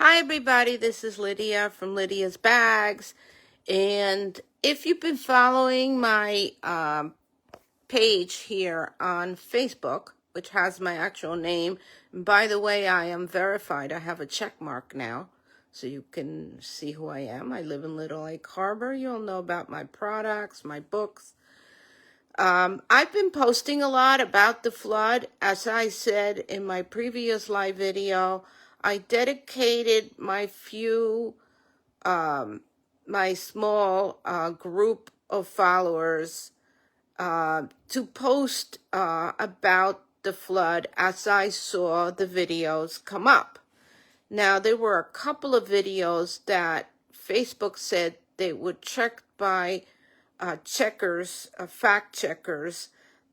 Hi everybody, this is Lydia from Lydia's Bags, and if you've been following my page here on Facebook, which has my actual name, and by the way, I am verified. I have a check mark now, so you can see who I am. I live in Little Lake Harbor. You'll know about my products, my books. I've been posting a lot about the flood. As I said in my previous live video, I dedicated my small group of followers to post about the flood as I saw the videos come up. Now, there were a couple of videos that Facebook said they would check by fact checkers,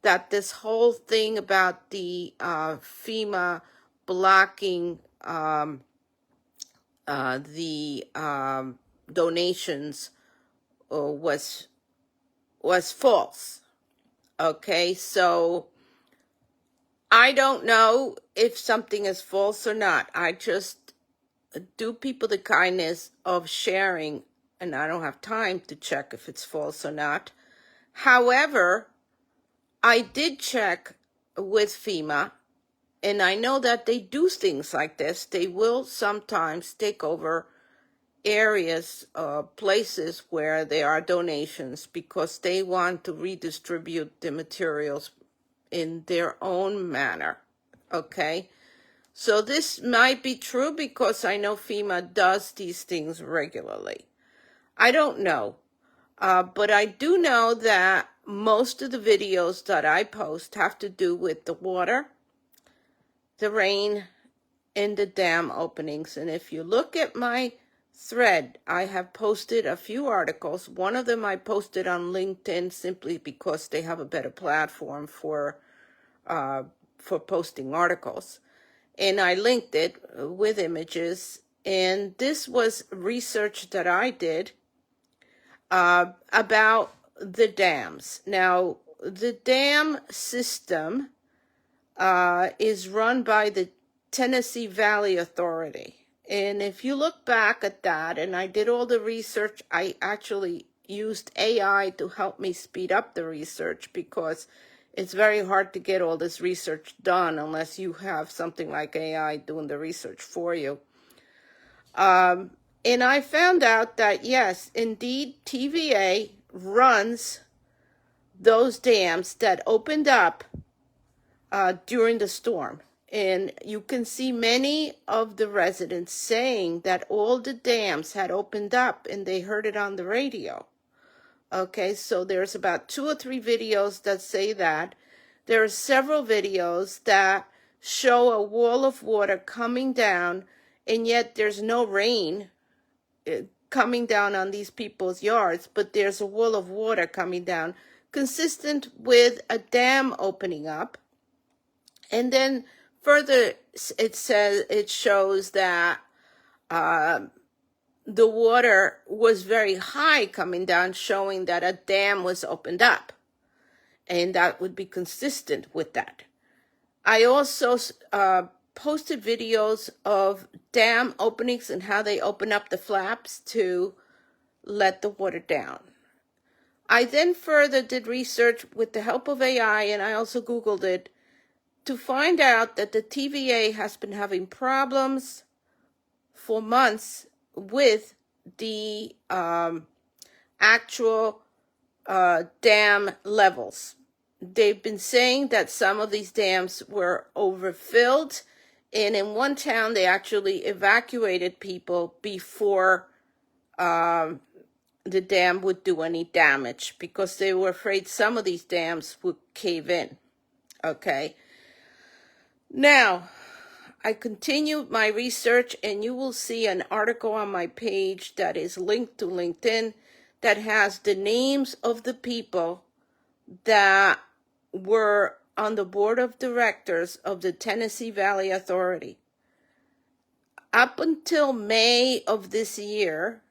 that this whole thing about the FEMA blocking the donations was false. Okay, so I don't know if something is false or not. I just do people the kindness of sharing, and I don't have time to check if it's false or not. However, I did check with FEMA, and I know that they do things like this. They will sometimes take over areas, places where there are donations because they want to redistribute the materials in their own manner. Okay? So this might be true because I know FEMA does these things regularly. I don't know. But I do know that most of the videos that I post have to do with the water, the rain, and the dam openings. And if you look at my thread, I have posted a few articles. One of them I posted on LinkedIn simply because they have a better platform for posting articles. And I linked it with images. And this was research that I did about the dams. Now, the dam system is run by the Tennessee Valley Authority. And if you look back at that, and I did all the research, I actually used AI to help me speed up the research because it's very hard to get all this research done unless you have something like AI doing the research for you. And I found out that, yes, indeed, TVA runs those dams that opened up during the storm. And you can see many of the residents saying that all the dams had opened up and they heard it on the radio. Okay, so there's about 2 or 3 videos that say that. There are several videos that show a wall of water coming down, and yet there's no rain coming down on these people's yards, but there's a wall of water coming down, consistent with a dam opening up. And then further, it shows that the water was very high coming down, showing that a dam was opened up. And that would be consistent with that. I also posted videos of dam openings and how they open up the flaps to let the water down. I then further did research with the help of AI, and I also Googled it, to find out that the TVA has been having problems for months with the actual dam levels. They've been saying that some of these dams were overfilled, and in one town they actually evacuated people before the dam would do any damage because they were afraid some of these dams would cave in. Okay. Now, I continued my research, and you will see an article on my page that is linked to LinkedIn that has the names of the people that were on the board of directors of the Tennessee Valley Authority. Up until May of this year,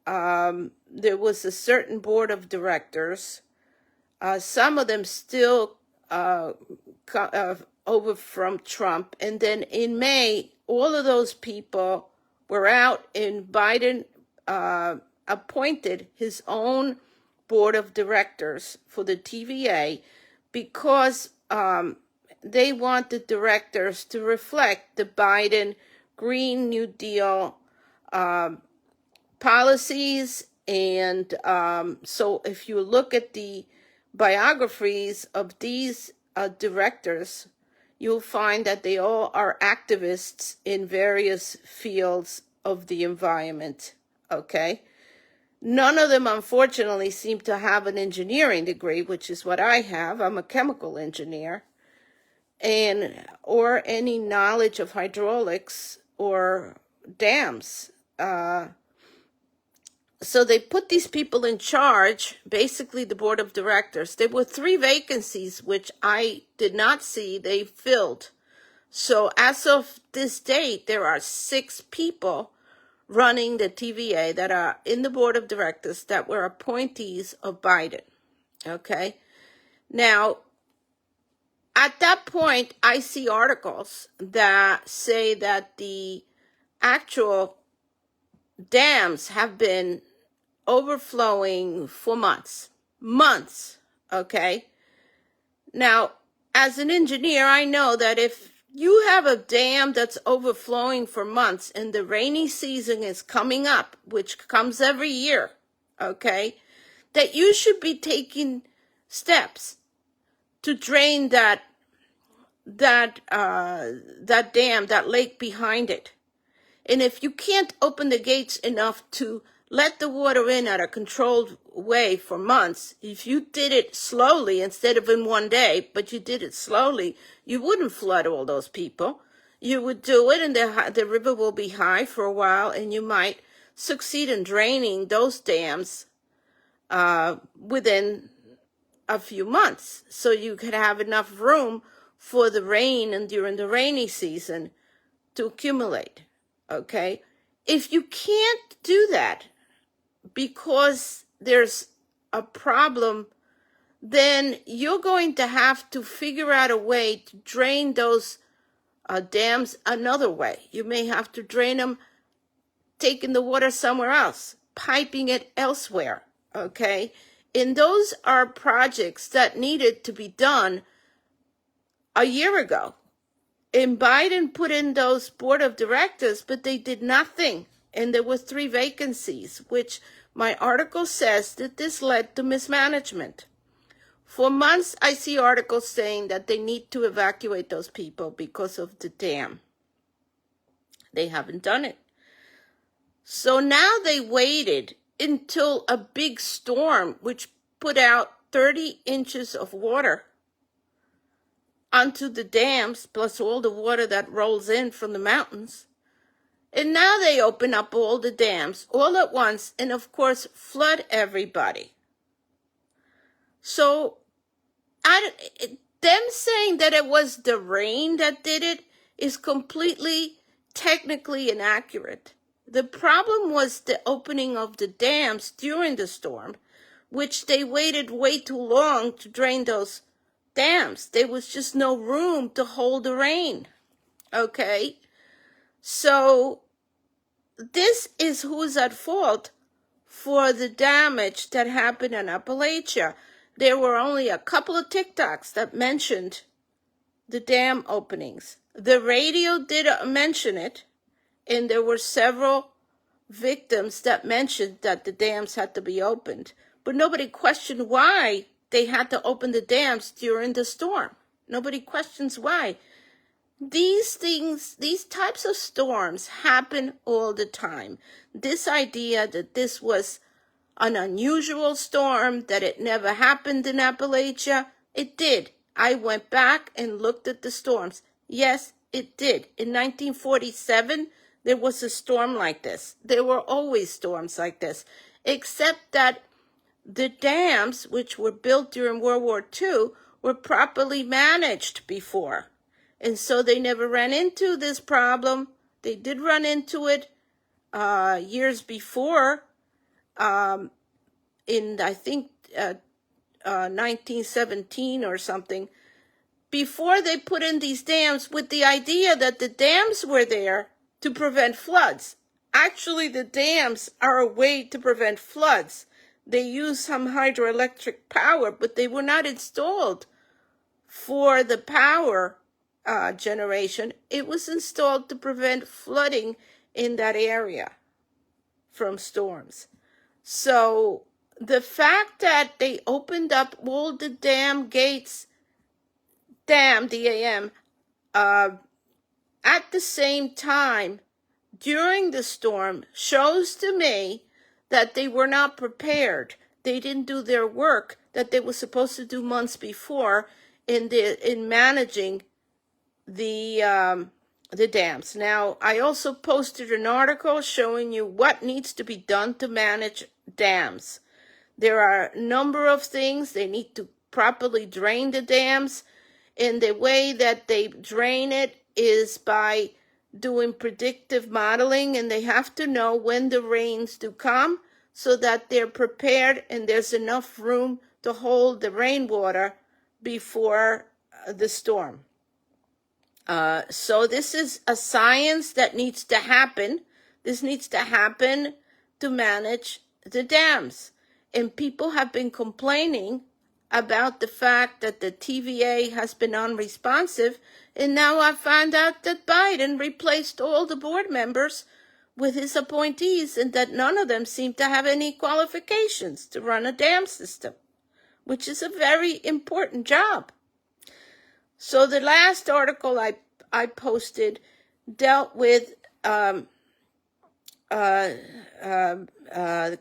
there was a certain board of directors. Some of them still over from Trump. And then in May, all of those people were out, and Biden appointed his own board of directors for the TVA because they want the directors to reflect the Biden Green New Deal policies. And so if you look at the biographies of these directors, you'll find that they all are activists in various fields of the environment, okay? None of them, unfortunately, seem to have an engineering degree, which is what I have. I'm a chemical engineer, or any knowledge of hydraulics or dams. So they put these people in charge, basically the board of directors. There were 3 vacancies, which I did not see they filled. So as of this date, there are 6 people running the TVA that are in the board of directors that were appointees of Biden. Okay. Now, at that point, I see articles that say that the actual dams have been overflowing for months, okay? Now, as an engineer, I know that if you have a dam that's overflowing for months and the rainy season is coming up, which comes every year, okay, that you should be taking steps to drain that dam, that lake behind it. And if you can't open the gates enough to let the water in at a controlled way for months, if you did it slowly instead of in one day, but you did it slowly, you wouldn't flood all those people. You would do it, and the river will be high for a while, and you might succeed in draining those dams within a few months, so you could have enough room for the rain and during the rainy season to accumulate. Okay, if you can't do that because there's a problem, then you're going to have to figure out a way to drain those dams another way. You may have to drain them, taking the water somewhere else, piping it elsewhere. Okay, and those are projects that needed to be done a year ago. And Biden put in those board of directors, but they did nothing. And there were 3 vacancies, which my article says that this led to mismanagement. For months, I see articles saying that they need to evacuate those people because of the dam. They haven't done it. So now they waited until a big storm, which put out 30 inches of water onto the dams, plus all the water that rolls in from the mountains. And now they open up all the dams all at once and, of course, flood everybody. So them saying that it was the rain that did it is completely technically inaccurate. The problem was the opening of the dams during the storm, which they waited way too long to drain those dams. There was just no room to hold the rain. Okay? So this is who's at fault for the damage that happened in Appalachia. There were only a couple of TikToks that mentioned the dam openings. The radio did mention it, and there were several victims that mentioned that the dams had to be opened. But nobody questioned why they had to open the dams during the storm. Nobody questions why. These things, these types of storms happen all the time. This idea that this was an unusual storm, that it never happened in Appalachia, it did. I went back and looked at the storms. Yes, it did. In 1947, there was a storm like this. There were always storms like this, except that the dams, which were built during World War II, were properly managed before. And so they never ran into this problem. They did run into it years before, in, I think, 1917 or something, before they put in these dams with the idea that the dams were there to prevent floods. actually the dams are a way to prevent floods. They use some hydroelectric power, but they were not installed for the power generation. It was installed to prevent flooding in that area from storms. So the fact that they opened up all the dam gates, DAM, at the same time during the storm shows to me that they were not prepared. They didn't do their work that they were supposed to do months before in managing the dams. Now, I also posted an article showing you what needs to be done to manage dams. There are a number of things. They need to properly drain the dams, and the way that they drain it is by doing predictive modeling, and they have to know when the rains do come so that they're prepared and there's enough room to hold the rainwater before the storm. So this is a science that needs to happen. This needs to happen to manage the dams. And people have been complaining about the fact that the TVA has been unresponsive. And now I found out that Biden replaced all the board members with his appointees and that none of them seem to have any qualifications to run a dam system, which is a very important job. So the last article I posted dealt with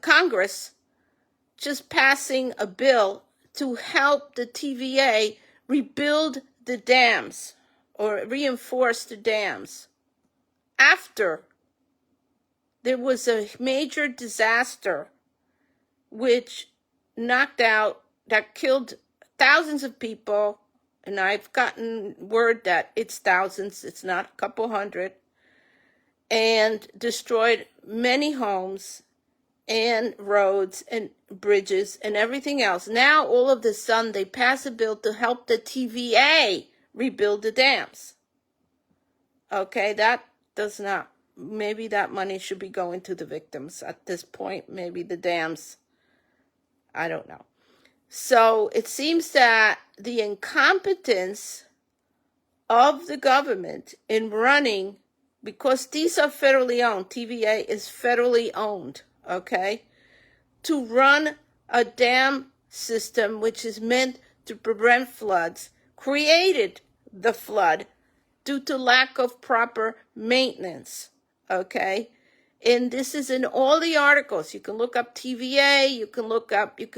Congress just passing a bill to help the TVA rebuild the dams or reinforce the dams after there was a major disaster which that killed thousands of people. And I've gotten word that it's thousands, it's not a couple hundred, and destroyed many homes and roads and bridges and everything else. Now, all of a sudden, they pass a bill to help the TVA rebuild the dams. Okay, that does not, maybe that money should be going to the victims at this point. Maybe the dams, I don't know. So it seems that the incompetence of the government in running, because these are federally owned, TVA is federally owned, okay, to run a dam system which is meant to prevent floods, created the flood due to lack of proper maintenance, okay? And this is in all the articles. You can look up TVA, you can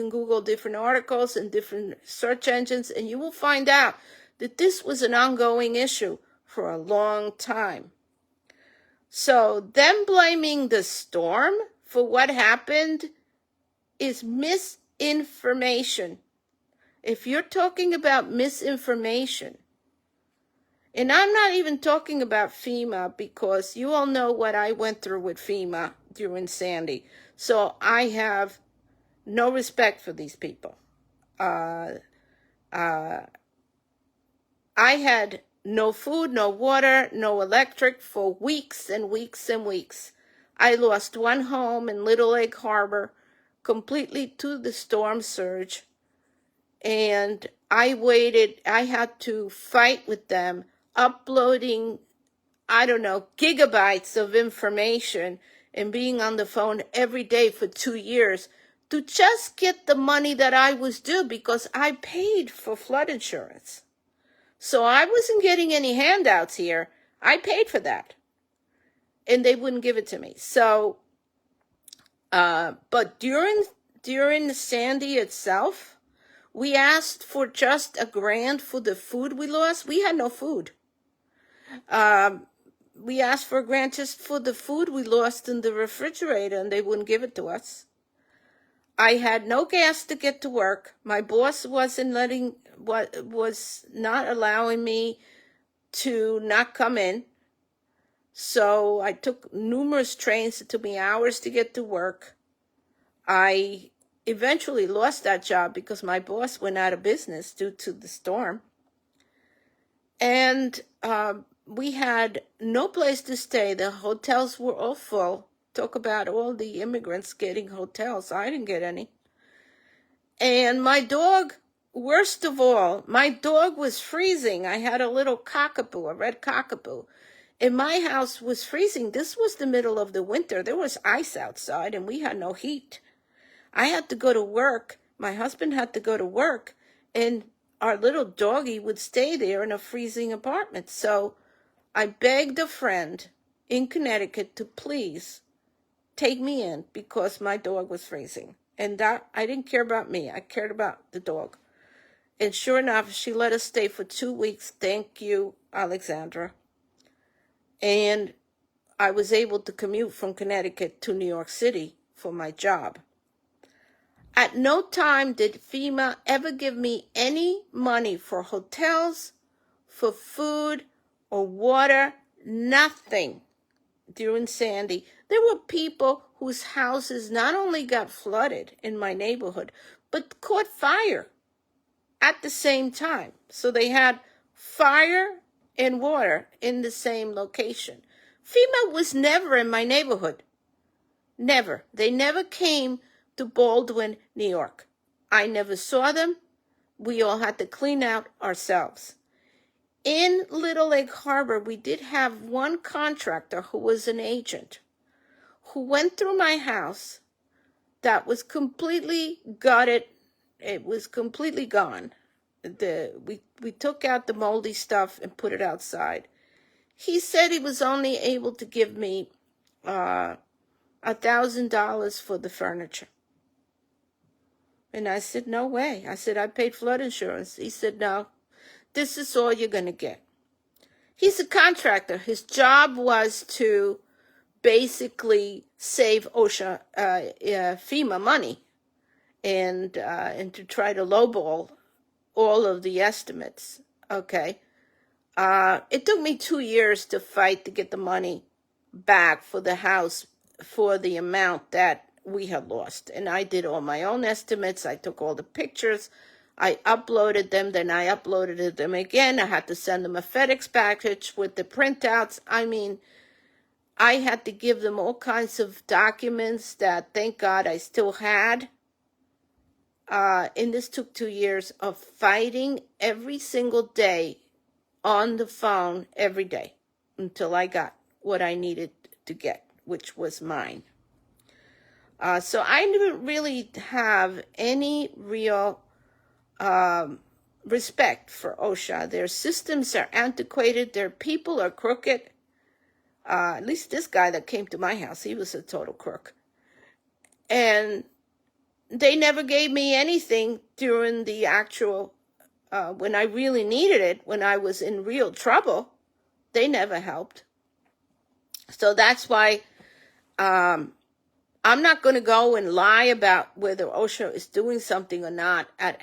Google different articles and different search engines, and you will find out that this was an ongoing issue for a long time. So them blaming the storm for what happened is misinformation. If you're talking about misinformation, and I'm not even talking about FEMA because you all know what I went through with FEMA during Sandy. So I have no respect for these people. I had no food, no water, no electric for weeks and weeks and weeks. I lost one home in Little Lake Harbor completely to the storm surge. And I had to fight with them, uploading, gigabytes of information and being on the phone every day for 2 years to just get the money that I was due because I paid for flood insurance. So I wasn't getting any handouts here. I paid for that. And they wouldn't give it to me. So, but during the Sandy itself, we asked for just $1,000 for the food we lost. We had no food. We asked for $1,000 just for the food we lost in the refrigerator, and they wouldn't give it to us. I had no gas to get to work. My boss was not allowing me to not come in. So I took numerous trains. It took me hours to get to work. I eventually lost that job because my boss went out of business due to the storm. And we had no place to stay. The hotels were all full. Talk about all the immigrants getting hotels. I didn't get any. And my dog, worst of all, my dog was freezing. I had a little cockapoo, a red cockapoo. And my house was freezing. This was the middle of the winter. There was ice outside and we had no heat. I had to go to work. My husband had to go to work. And our little doggy would stay there in a freezing apartment. So I begged a friend in Connecticut to please take me in because my dog was freezing. And that, I didn't care about me. I cared about the dog. And sure enough, she let us stay for 2 weeks. Thank you, Alexandra. And I was able to commute from Connecticut to New York City for my job. At no time did FEMA ever give me any money for hotels, for food, or water, nothing during Sandy. There were people whose houses not only got flooded in my neighborhood, but caught fire at the same time. So they had fire and water in the same location. FEMA was never in my neighborhood. Never. They never came to Baldwin, New York. I never saw them. We all had to clean out ourselves. In Little Egg Harbor, we did have one contractor who was an agent who went through my house that was completely gutted. It was completely gone. We took out the moldy stuff and put it outside. He said he was only able to give me $1,000 for the furniture. And I said, no way. I said, I paid flood insurance. He said, no, this is all you're going to get. He's a contractor. His job was to basically save OSHA, FEMA money and to try to lowball all of the estimates. Okay. It took me 2 years to fight to get the money back for the house for the amount that we had lost. And I did all my own estimates. I took all the pictures. I uploaded them. Then I uploaded them again. I had to send them a FedEx package with the printouts. I mean, I had to give them all kinds of documents that, thank God, I still had. And this took 2 years of fighting every single day on the phone every day until I got what I needed to get, which was mine. So I didn't really have any real respect for OSHA. Their systems are antiquated. Their people are crooked. At least this guy that came to my house, he was a total crook. And they never gave me anything during the actual, when I really needed it, when I was in real trouble. They never helped. So that's why I'm not going to go and lie about whether OSHA is doing something or not at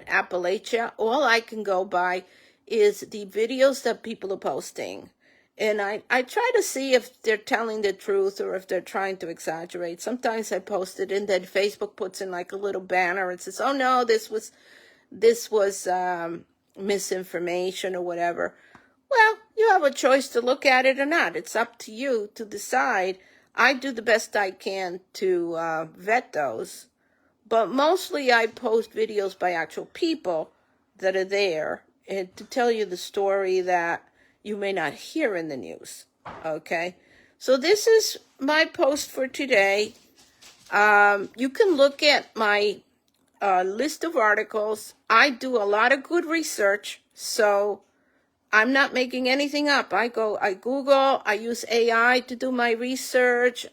Appalachia. All I can go by is the videos that people are posting. And I try to see if they're telling the truth or if they're trying to exaggerate. Sometimes I post it and then Facebook puts in like a little banner and says, oh no, this was misinformation or whatever. Well, you have a choice to look at it or not. It's up to you to decide. I do the best I can to vet those. But mostly I post videos by actual people that are there and to tell you the story that you may not hear in the news. Okay? So this is my post for today. You can look at my list of articles. I do a lot of good research, so I'm not making anything up. I Google, I use AI to do my research.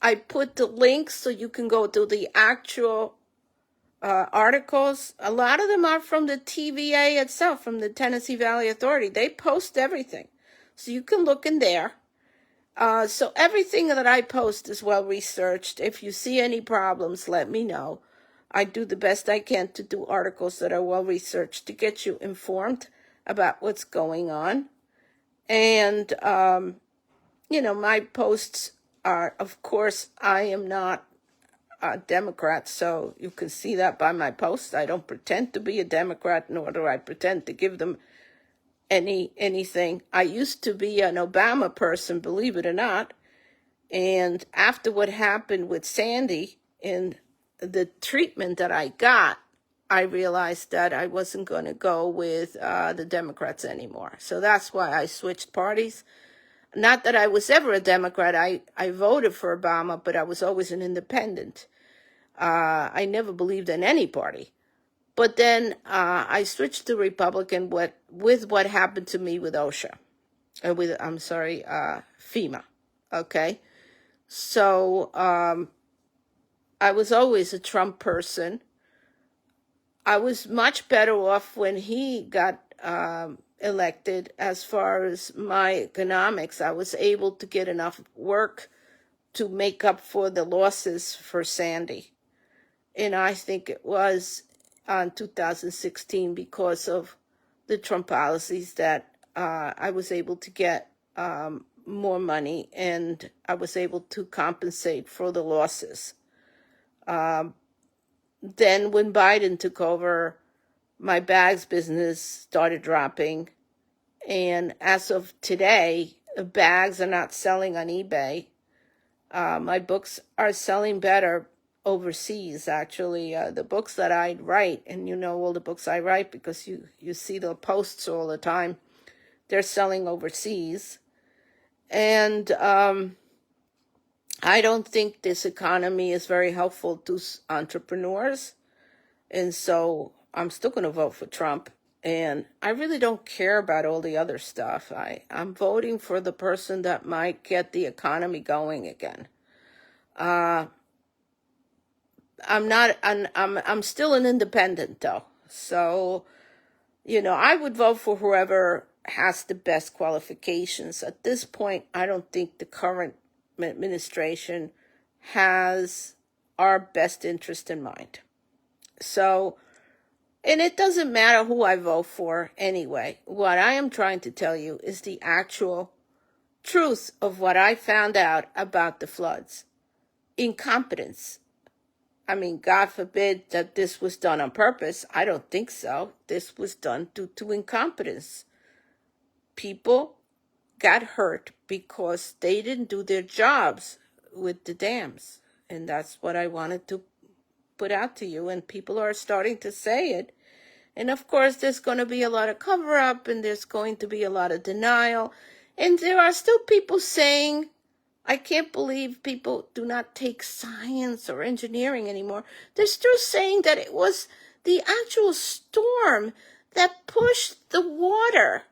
I put the links so you can go to the actual articles. A lot of them are from the TVA itself, from the Tennessee Valley Authority. They post everything. So you can look in there. So everything that I post is well researched. If you see any problems, let me know. I do the best I can to do articles that are well researched to get you informed about what's going on. And, my posts are, of course, I am not a Democrat, so you can see that by my posts. I don't pretend to be a Democrat, nor do I pretend to give them anything. I used to be an Obama person, believe it or not, And after what happened with Sandy and the treatment that I got, I realized that I wasn't going to go with the Democrats anymore. So that's why I switched parties. Not that I was ever a Democrat. I voted for Obama, but I was always an independent. I never believed in any party. But then I switched to Republican with what happened to me with OSHA. FEMA. Okay? So I was always a Trump person. I was much better off when he got elected as far as my economics. I was able to get enough work to make up for the losses for Sandy. And I think it was on 2016 because of the Trump policies that I was able to get more money, and I was able to compensate for the losses. Then when Biden took over, my bags business started dropping. And as of today, bags are not selling on eBay. My books are selling better overseas, actually. The books that I write, and you know all the books I write because you see the posts all the time, they're selling overseas. And I don't think this economy is very helpful to entrepreneurs. And so I'm still going to vote for Trump. And I really don't care about all the other stuff. I'm voting for the person that might get the economy going again. I'm still an independent though. So, I would vote for whoever has the best qualifications. At this point, I don't think the current administration has our best interest in mind. So, and it doesn't matter who I vote for anyway. What I am trying to tell you is the actual truth of what I found out about the floods. Incompetence. I mean, God forbid that this was done on purpose. I don't think so. This was done due to incompetence. People got hurt because they didn't do their jobs with the dams. And that's what I wanted to put out to you. And people are starting to say it. And of course, there's going to be a lot of cover-up, and there's going to be a lot of denial. And there are still people saying, I can't believe people do not take science or engineering anymore. They're still saying that it was the actual storm that pushed the water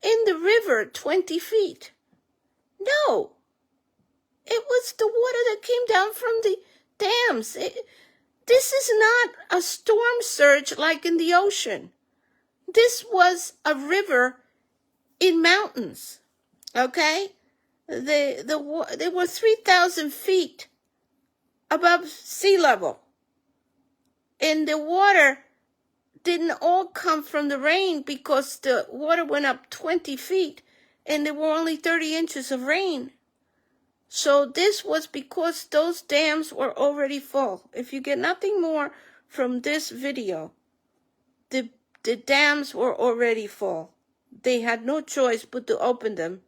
in the river 20 feet. No, it was the water that came down from the dams. This is not a storm surge like in the ocean. This was a river in mountains, okay? They were 3,000 feet above sea level. And the water didn't all come from the rain because the water went up 20 feet and there were only 30 inches of rain. So this was because those dams were already full. If you get nothing more from this video, the dams were already full. They had no choice but to open them,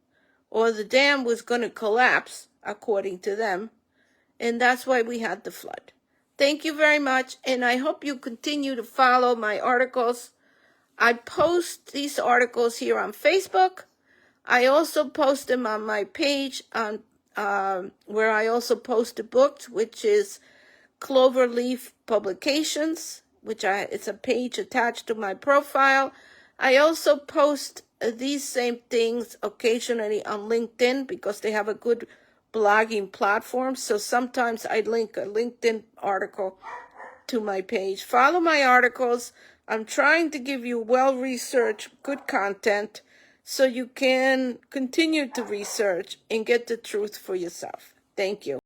or the dam was going to collapse, according to them. And that's why we had the flood. Thank you very much, and I hope you continue to follow my articles. I post these articles here on Facebook. I also post them on my page on where I also post a book, which is Cloverleaf Publications, it's a page attached to my profile. I also post these same things occasionally on LinkedIn because they have a good blogging platform. So sometimes I link a LinkedIn article to my page. Follow my articles. I'm trying to give you well-researched, good content so you can continue to research and get the truth for yourself. Thank you.